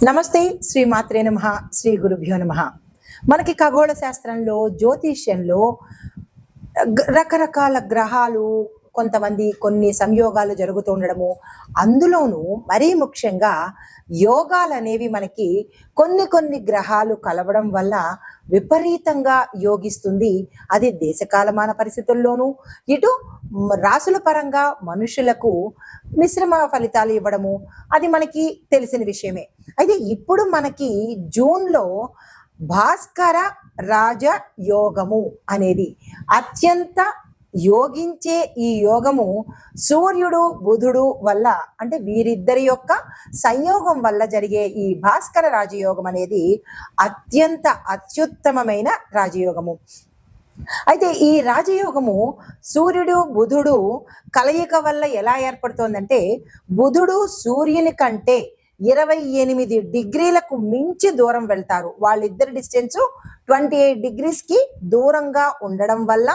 నమస్తే. శ్రీ మాత్రే నమః. శ్రీ గురుభ్యో నమః. మనకి ఖగోళ శాస్త్రంలో, జ్యోతిష్యంలో రకరకాల గ్రహాలు, కొంతమంది కొన్ని సంయోగాలు జరుగుతూ ఉండడము, అందులోనూ మరీ ముఖ్యంగా యోగాలు అనేవి మనకి కొన్ని గ్రహాలు కలవడం వల్ల విపరీతంగా యోగిస్తుంది. అది దేశకాలమాన పరిస్థితుల్లోనూ, ఇటు రాసుల పరంగా మనుషులకు మిశ్రమ ఫలితాలు ఇవ్వడము అది మనకి తెలిసిన విషయమే. అయితే ఇప్పుడు మనకి జూన్లో భాస్కర రాజ యోగము అనేది అత్యంత యోగించే ఈ యోగము సూర్యుడు బుధుడు వల్ల, అంటే వీరిద్దరి యొక్క సంయోగం వల్ల జరిగే ఈ భాస్కర రాజయోగం అనేది అత్యంత అత్యుత్తమమైన రాజయోగము. అయితే ఈ రాజయోగము సూర్యుడు బుధుడు కలయిక వల్ల ఎలా ఏర్పడుతోందంటే, బుధుడు సూర్యుని కంటే 28 డిగ్రీలకు మించి దూరం వెళ్తారు. వాళ్ళిద్దరి డిస్టెన్స్ 28 డిగ్రీస్కి దూరంగా ఉండడం వల్ల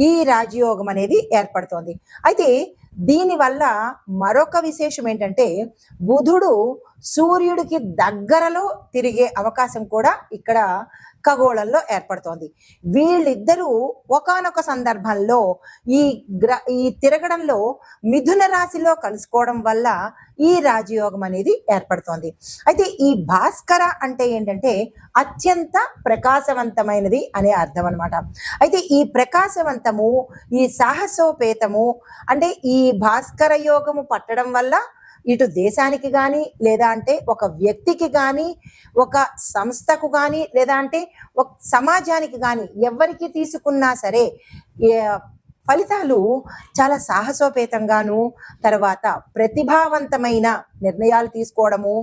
ఈ రాజయోగం అనేది ఏర్పడుతోంది. అయితే దీనివల్ల మరొక విశేషం ఏంటంటే, బుధుడు సూర్యుడికి దగ్గరలో తిరిగే అవకాశం కూడా ఇక్కడ ఖగోళంలో ఏర్పడుతోంది. వీళ్ళిద్దరూ ఒకానొక సందర్భంలో ఈ తిరగడంలో మిథున రాశిలో కలుసుకోవడం వల్ల ఈ రాజయోగం అనేది ఏర్పడుతోంది. అయితే ఈ భాస్కర అంటే ఏంటంటే అత్యంత ప్రకాశవంతమైనది అనే అర్థం అనమాట. అయితే ఈ ప్రకాశవంతము, ఈ సాహసోపేతము, అంటే ఈ భాస్కర యోగము పట్టడం వల్ల ఇటు దేశానికి కానీ, లేదా అంటే ఒక వ్యక్తికి కానీ, ఒక సంస్థకు కానీ, లేదా అంటే ఒక సమాజానికి కానీ, ఎవరికి తీసుకున్నా సరే ఫలితాలు చాలా సాహసోపేతంగాను, తర్వాత ప్రతిభావంతమైన నిర్ణయాలు తీసుకోవడము,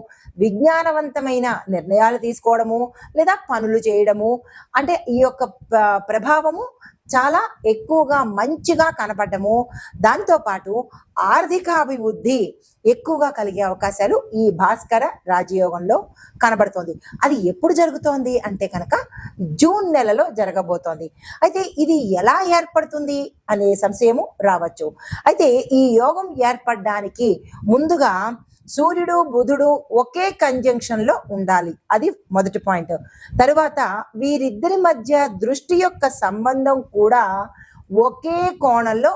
విజ్ఞానవంతమైన నిర్ణయాలు తీసుకోవడము, లేదా పనులు చేయడము, అంటే ఈ యొక్క ప్రభావము చాలా ఎక్కువగా మంచిగా కనపడము, దాంతోపాటు ఆర్థిక అభివృద్ధి ఎక్కువగా కలిగే అవకాశాలు ఈ భాస్కర రాజయోగంలో కనబడుతోంది. అది ఎప్పుడు జరుగుతోంది అంటే కనుక జూన్ నెలలో జరగబోతోంది. అయితే ఇది ఎలా ఏర్పడుతుంది అనే సంశయము రావచ్చు. అయితే ఈ యోగం ఏర్పడడానికి ముందుగా సూర్యుడు బుధుడు ఒకే కంజంక్షన్లో ఉండాలి, అది మొదటి పాయింట్. తరువాత వీరిద్దరి మధ్య దృష్టి యొక్క సంబంధం కూడా ఒకే కోణంలో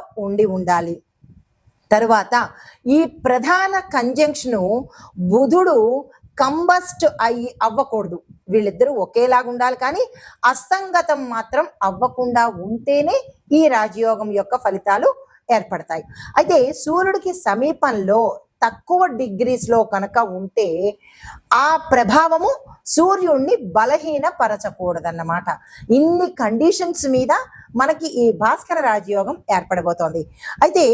ఉండాలి. తరువాత ఈ ప్రధాన కంజంక్షను బుధుడు కంబస్ట్ అవ్వకూడదు. వీళ్ళిద్దరూ ఒకేలాగా ఉండాలి, కానీ అస్తంగతం మాత్రం అవ్వకుండా ఉంటేనే ఈ రాజయోగం యొక్క ఫలితాలు ఏర్పడతాయి. అయితే సూర్యుడికి సమీపంలో తక్కువ డిగ్రీస్లో కనుక ఉంటే ఆ ప్రభావము సూర్యుడిని బలహీనపరచకూడదన్నమాట. ఇన్ని కండిషన్స్ మీద మనకి ఈ భాస్కర రాజయోగం ఏర్పడబోతోంది. అయితే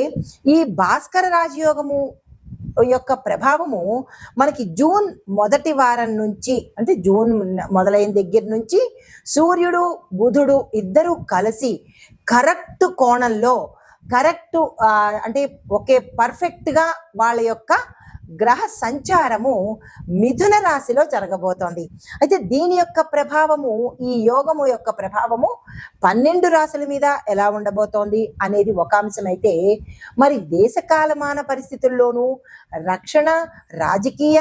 ఈ భాస్కర రాజయోగము యొక్క ప్రభావము మనకి జూన్ మొదటి వారం నుంచి, అంటే జూన్ మొదలైన దగ్గర నుంచి సూర్యుడు బుధుడు ఇద్దరు కలిసి కరెక్ట్ కోణంలో, కరెక్ట్ అంటే ఒకే పర్ఫెక్ట్గా వాళ్ళ యొక్క గ్రహ సంచారము మిథున రాశిలో జరగబోతోంది. అయితే దీని యొక్క ప్రభావము, ఈ యోగము యొక్క ప్రభావము 12 రాశుల మీద ఎలా ఉండబోతోంది అనేది ఒక అంశం అయితే, మరి దేశకాలమాన పరిస్థితుల్లోనూ రక్షణ, రాజకీయ,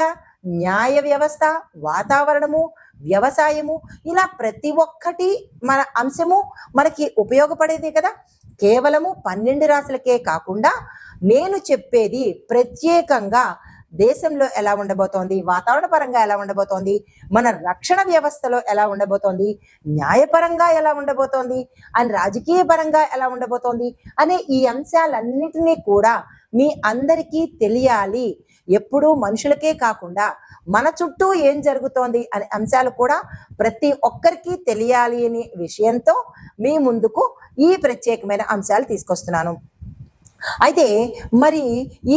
న్యాయ వ్యవస్థ, వాతావరణము, వ్యవసాయము, ఇలా ప్రతి ఒక్కటి మన అంశము మనకి ఉపయోగపడేదే కదా. కేవలము 12 రాశులకే కాకుండా నేను చెప్పేది ప్రత్యేకంగా దేశంలో ఎలా ఉండబోతోంది, వాతావరణ పరంగా ఎలా ఉండబోతోంది, మన రక్షణ వ్యవస్థలో ఎలా ఉండబోతోంది, న్యాయపరంగా ఎలా ఉండబోతోంది, అండ్ రాజకీయ పరంగా ఎలా ఉండబోతోంది అనే ఈ అంశాలన్నిటినీ కూడా మీ అందరికీ తెలియాలి. ఎప్పుడూ మనుషులకే కాకుండా మన చుట్టూ ఏం జరుగుతోంది అనే అంశాలు కూడా ప్రతి ఒక్కరికి తెలియాలి అనే విషయంతో మీ ముందుకు ఈ ప్రత్యేకమైన అంశాలు తీసుకొస్తున్నాను. అయితే మరి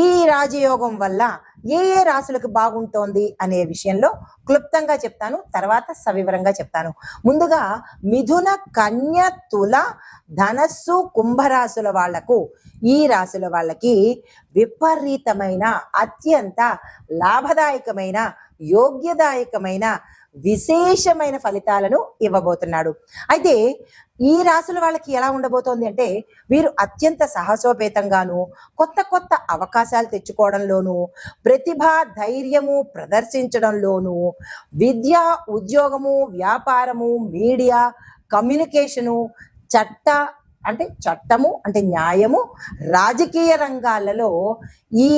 ఈ రాజయోగం వల్ల ఏ రాశులకు బాగుంటోంది అనే విషయంలో క్లుప్తంగా చెప్తాను, తర్వాత సవివరంగా చెప్తాను. ముందుగా మిథున, కన్య, తుల, ధనస్సు, కుంభరాశుల వాళ్లకు, ఈ రాశుల వాళ్ళకి విపరీతమైన, అత్యంత లాభదాయకమైన, యోగ్యదాయకమైన, విశేషమైన ఫలితాలను ఇవ్వబోతున్నాడు. అయితే ఈ రాశుల వాళ్ళకి ఎలా ఉండబోతోంది అంటే, వీరు అత్యంత సాహసోపేతంగాను, కొత్త కొత్త అవకాశాలు తెచ్చుకోవడంలోనూ, ప్రతిభ ధైర్యము ప్రదర్శించడంలోనూ, విద్య, ఉద్యోగము, వ్యాపారము, మీడియా, కమ్యూనికేషను, చట్ట చట్టము అంటే న్యాయము, రాజకీయ రంగాలలో ఈ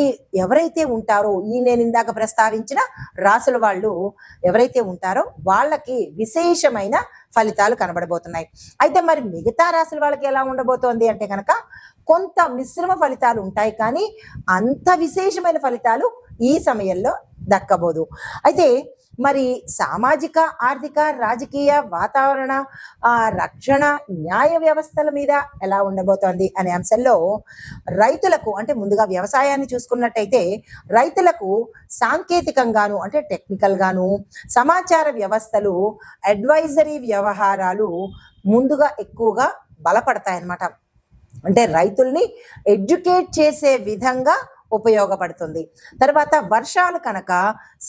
ఎవరైతే ఉంటారో, నేను ఇందాక ప్రస్తావించిన రాసుల వాళ్ళు ఎవరైతే ఉంటారో వాళ్ళకి విశేషమైన ఫలితాలు కనబడబోతున్నాయి. అయితే మరి మిగతా రాసుల వాళ్ళకి ఎలా ఉండబోతోంది అంటే కనుక కొంత మిశ్రమ ఫలితాలు ఉంటాయి, కానీ అంత విశేషమైన ఫలితాలు ఈ సమయంలో దక్కబోదు. అయితే మరి సామాజిక, ఆర్థిక, రాజకీయ, వాతావరణ, రక్షణ, న్యాయ వ్యవస్థల మీద ఎలా ఉండబోతోంది అనే అంశంలో రైతులకు అంటే ముందుగా వ్యవసాయాన్ని చూసుకున్నట్టయితే రైతులకు సాంకేతికంగాను అంటే టెక్నికల్ గాను, సమాచార వ్యవస్థలు, అడ్వైజరీ వ్యవహారాలు ముందుగా ఎక్కువగా బలపడతాయన్నమాట. అంటే రైతుల్ని ఎడ్యుకేట్ చేసే విధంగా ఉపయోగపడుతుంది. తర్వాత వర్షాలు కనుక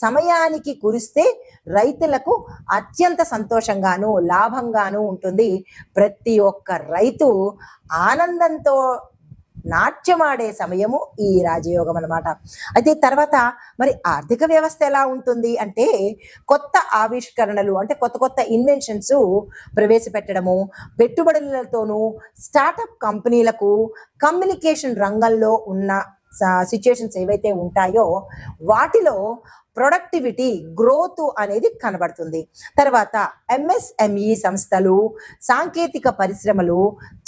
సమయానికి కురిస్తే రైతులకు అత్యంత సంతోషంగాను లాభంగాను ఉంటుంది. ప్రతి ఒక్క రైతు ఆనందంతో నాట్యమాడే సమయము ఈ రాజయోగం అన్నమాట. అయితే తర్వాత మరి ఆర్థిక వ్యవస్థ ఎలా ఉంటుంది అంటే కొత్త ఆవిష్కరణలు అంటే కొత్త కొత్త ఇన్వెన్షన్స్ ప్రవేశపెట్టడము, పెట్టుబడులతోనూ స్టార్టప్ కంపెనీలకు కమ్యూనికేషన్ రంగంలో ఉన్న సిచ్యుయేషన్స్ ఏవైతే ఉంటాయో వాటిలో ప్రొడక్టివిటీ గ్రోత్ అనేది కనబడుతుంది. తర్వాత ఎంఎస్ఎంఈ సంస్థలు, సాంకేతిక పరిశ్రమలు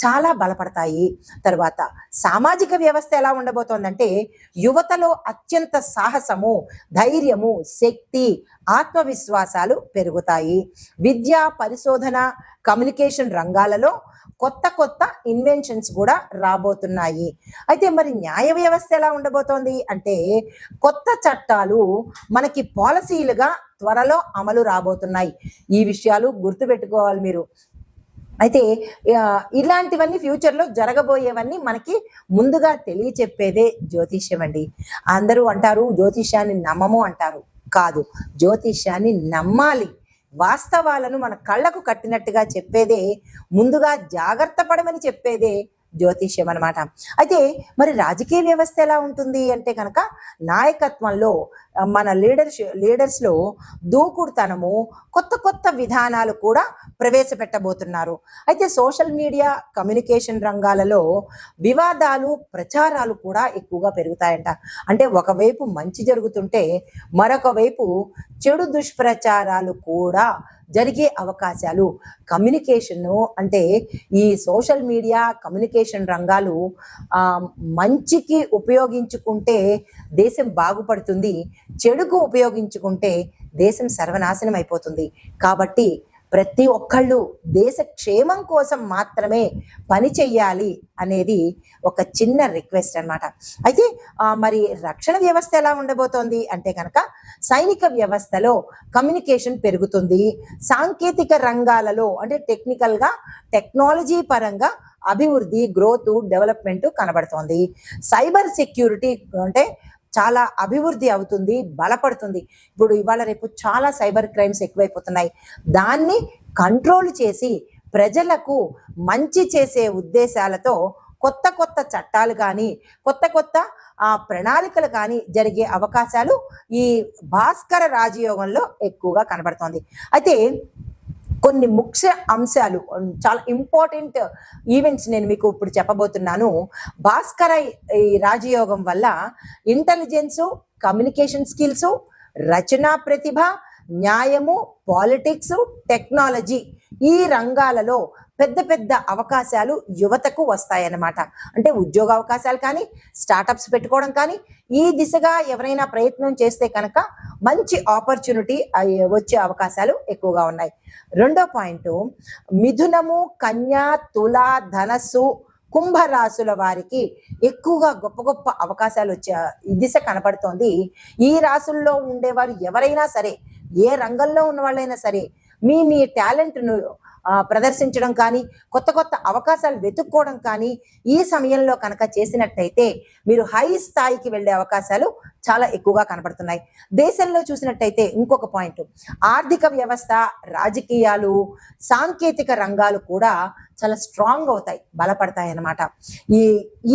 చాలా బలపడతాయి. తర్వాత సామాజిక వ్యవస్థ ఎలా ఉండబోతోందంటే యువతలో అత్యంత సాహసము, ధైర్యము, శక్తి, ఆత్మవిశ్వాసాలు పెరుగుతాయి. విద్య, పరిశోధన, కమ్యూనికేషన్ రంగాలలో కొత్త కొత్త ఇన్వెన్షన్స్ కూడా రాబోతున్నాయి. అయితే మరి న్యాయ వ్యవస్థ ఎలా ఉండబోతోంది అంటే కొత్త చట్టాలు మనకి పాలసీలుగా త్వరలో అమలు రాబోతున్నాయి. ఈ విషయాలు గుర్తుపెట్టుకోవాలి మీరు. అయితే ఇలాంటివన్నీ ఫ్యూచర్లో జరగబోయేవన్నీ మనకి ముందుగా తెలియచెప్పేదే జ్యోతిష్యం అండి. అందరూ అంటారు జ్యోతిష్యాన్ని నమ్మము అంటారు. కాదు, జ్యోతిష్యాన్ని నమ్మాలి. వాస్తవాలను మన కళ్ళకు కట్టినట్టుగా చెప్పేదే, ముందుగా జాగ్రత్త పడమని చెప్పేదే జ్యోతిష్యం అనమాట. అయితే మరి రాజకీయ వ్యవస్థ ఎలా ఉంటుంది అంటే కనుక నాయకత్వంలో మన లీడర్స్లో దూకుడుతనము, కొత్త కొత్త విధానాలు కూడా ప్రవేశపెట్టబోతున్నారు. అయితే సోషల్ మీడియా, కమ్యూనికేషన్ రంగాలలో వివాదాలు, ప్రచారాలు కూడా ఎక్కువగా పెరుగుతాయంట. అంటే ఒకవైపు మంచి జరుగుతుంటే మరొక వైపు చెడు దుష్ప్రచారాలు కూడా జరిగే అవకాశాలు. కమ్యూనికేషను అంటే ఈ సోషల్ మీడియా, కమ్యూనికేషన్ రంగాలు మంచికి ఉపయోగించుకుంటే దేశం బాగుపడుతుంది, చెడుకు ఉపయోగించుకుంటే దేశం సర్వనాశనం అయిపోతుంది. కాబట్టి ప్రతి ఒక్కళ్ళు దేశ క్షేమం కోసం మాత్రమే పని చెయ్యాలి అనేది ఒక చిన్న రిక్వెస్ట్ అన్నమాట. అయితే మరి రక్షణ వ్యవస్థ ఎలా ఉండబోతోంది అంటే కనుక సైనిక వ్యవస్థలో కమ్యూనికేషన్ పెరుగుతుంది. సాంకేతిక రంగాలలో అంటే టెక్నికల్గా, టెక్నాలజీ పరంగా అభివృద్ధి, గ్రోత్, డెవలప్మెంట్ కనబడుతోంది. సైబర్ సెక్యూరిటీ అంటే చాలా అభివృద్ధి అవుతుంది, బలపడుతుంది. ఇప్పుడు ఇవాళ రేపు చాలా సైబర్ క్రైమ్స్ ఎక్కువైపోతున్నాయి. దాన్ని కంట్రోల్ చేసి ప్రజలకు మంచి చేసే ఉద్దేశాలతో కొత్త కొత్త చట్టాలు కానీ, కొత్త కొత్త ప్రణాళికలు కానీ జరిగే అవకాశాలు ఈ భాస్కర రాజయోగంలో ఎక్కువగా కనబడుతోంది. అయితే కొన్ని ముఖ్య అంశాలు, చాలా ఇంపార్టెంట్ ఈవెంట్స్ నేను మీకు ఇప్పుడు చెప్పబోతున్నాను. భాస్కర ఈ రాజయోగం వల్ల ఇంటెలిజెన్సు, కమ్యూనికేషన్ స్కిల్స్, రచనా ప్రతిభ, న్యాయము, పాలిటిక్స్, టెక్నాలజీ ఈ రంగాలలో పెద్ద పెద్ద అవకాశాలు యువతకు వస్తాయన్నమాట. అంటే ఉద్యోగ అవకాశాలు కానీ, స్టార్టప్స్ పెట్టుకోవడం కానీ, ఈ దిశగా ఎవరైనా ప్రయత్నం చేస్తే కనుక మంచి ఆపర్చునిటీ వచ్చే అవకాశాలు ఎక్కువగా ఉన్నాయి. రెండో పాయింట్, మిథునము, కన్యా, తుల, ధనస్సు, కుంభరాశుల వారికి ఎక్కువగా గొప్ప గొప్ప అవకాశాలు వచ్చే దిశ కనపడుతోంది. ఈ రాశుల్లో ఉండేవారు ఎవరైనా సరే, ఏ రంగంలో ఉన్న వాళ్ళైనా సరే, మీ టాలెంట్ను ప్రదర్శించడం కానీ, కొత్త కొత్త అవకాశాలు వెతుక్కోవడం కానీ ఈ సమయంలో కనుక చేసినట్టయితే మీరు హై స్థాయికి వెళ్ళే అవకాశాలు చాలా ఎక్కువగా కనబడుతున్నాయి. దేశంలో చూసినట్టయితే ఇంకొక పాయింట్, ఆర్థిక వ్యవస్థ, రాజకీయాలు, సాంకేతిక రంగాలు కూడా చాలా స్ట్రాంగ్ అవుతాయి, బలపడతాయి అన్నమాట.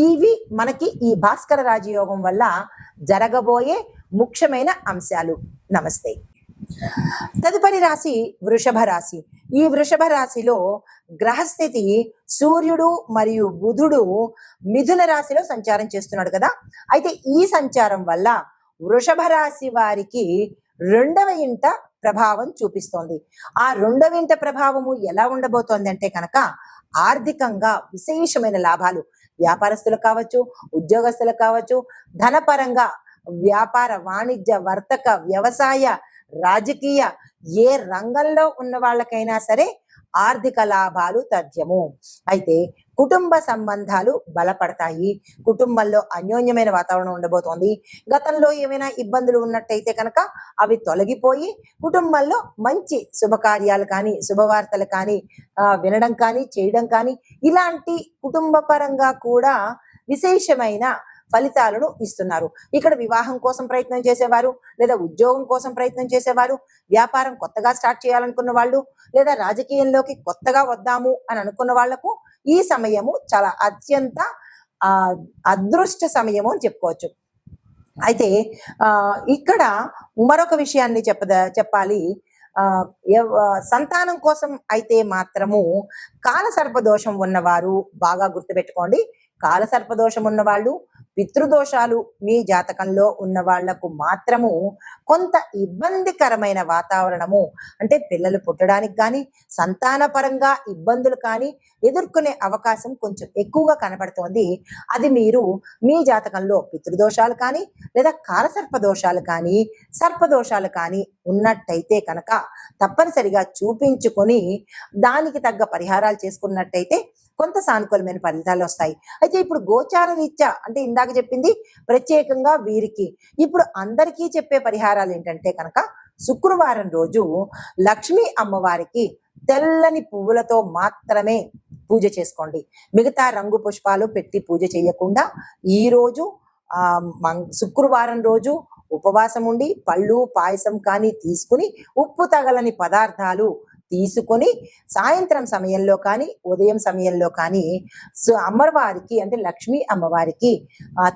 ఇవి మనకి ఈ భాస్కర రాజయోగం వల్ల జరగబోయే ముఖ్యమైన అంశాలు. నమస్తే. తదుపరి రాశి వృషభ రాశి. ఈ వృషభ రాశిలో గ్రహస్థితి సూర్యుడు మరియు బుధుడు మిథున రాశిలో సంచారం చేస్తున్నాడు కదా. అయితే ఈ సంచారం వల్ల వృషభ రాశి వారికి 2వ ఇంట ప్రభావం చూపిస్తోంది. ఆ 2వ ఇంట ప్రభావము ఎలా ఉండబోతోంది అంటే కనుక ఆర్థికంగా విశేషమైన లాభాలు, వ్యాపారస్తులకు కావచ్చు, ఉద్యోగస్తులకు కావచ్చు, ధనపరంగా వ్యాపార, వాణిజ్య, వర్తక, వ్యవసాయ, రాజకీయ ఏ రంగంలో ఉన్న వాళ్ళకైనా సరే ఆర్థిక లాభాలు తథ్యము. అయితే కుటుంబ సంబంధాలు బలపడతాయి, కుటుంబంలో అన్యోన్యమైన వాతావరణం ఉండబోతోంది. గతంలో ఏమైనా ఇబ్బందులు ఉన్నట్టయితే కనుక అవి తొలగిపోయి కుటుంబంలో మంచి శుభకార్యాలు కానీ, శుభవార్తలు కానీ వినడం కానీ, చేయడం కానీ, ఇలాంటి కుటుంబ పరంగా కూడా విశేషమైన ఫలితాలను ఇస్తున్నారు. ఇక్కడ వివాహం కోసం ప్రయత్నం చేసేవారు, లేదా ఉద్యోగం కోసం ప్రయత్నం చేసేవారు, వ్యాపారం కొత్తగా స్టార్ట్ చేయాలనుకున్న వాళ్ళు, లేదా రాజకీయంలోకి కొత్తగా వద్దాము అని అనుకున్న వాళ్లకు ఈ సమయము చాలా అత్యంత అదృష్ట సమయము అని చెప్పుకోవచ్చు. అయితే ఇక్కడ మరొక విషయాన్ని చెప్పాలి. సంతానం కోసం అయితే మాత్రము కాలసర్పదోషం ఉన్నవారు బాగా గుర్తుపెట్టుకోండి. కాలసర్పదోషం ఉన్నవాళ్ళు, పితృదోషాలు మీ జాతకంలో ఉన్న వాళ్లకు మాత్రము కొంత ఇబ్బందికరమైన వాతావరణము, అంటే పిల్లలు పుట్టడానికి కానీ, సంతానపరంగా ఇబ్బందులు కానీ ఎదుర్కొనే అవకాశం కొంచెం ఎక్కువగా కనబడుతోంది. అది మీరు మీ జాతకంలో పితృదోషాలు కానీ, లేదా కాలసర్పదోషాలు కానీ, సర్పదోషాలు కానీ ఉన్నట్టయితే కనుక తప్పనిసరిగా చూపించుకొని దానికి తగ్గ పరిహారాలు చేసుకున్నట్టయితే కొంత సానుకూలమైన ఫలితాలు వస్తాయి. అయితే ఇప్పుడు గోచార రీత్యా, అంటే ఇందాక చెప్పింది ప్రత్యేకంగా వీరికి, ఇప్పుడు అందరికీ చెప్పే పరిహారాలు ఏంటంటే కనుక శుక్రవారం రోజు లక్ష్మీ అమ్మవారికి తెల్లని పువ్వులతో మాత్రమే పూజ చేసుకోండి. మిగతా రంగు పుష్పాలు పెట్టి పూజ చేయకుండా ఈ రోజు శుక్రవారం రోజు ఉపవాసం ఉండి పళ్ళు, పాయసం కానీ తీసుకుని, ఉప్పు తగలని పదార్థాలు తీసుకొని సాయంత్రం సమయంలో కానీ, ఉదయం సమయంలో కానీ అమ్మవారికి, అంటే లక్ష్మీ అమ్మవారికి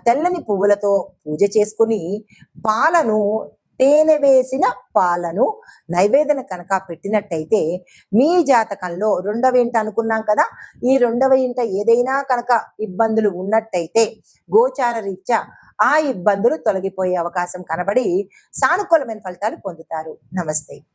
తెల్లని పువ్వులతో పూజ చేసుకుని పాలను, తేనె వేసిన పాలను నైవేద్యం కనుక పెట్టినట్టయితే మీ జాతకంలో 2వ ఇంట అనుకున్నాం కదా, ఈ 2వ ఇంట ఏదైనా కనుక ఇబ్బందులు ఉన్నట్టయితే గోచార రీత్యా ఆ ఇబ్బందులు తొలగిపోయే అవకాశం కనబడి సానుకూలమైన ఫలితాలు పొందుతారు. నమస్తే.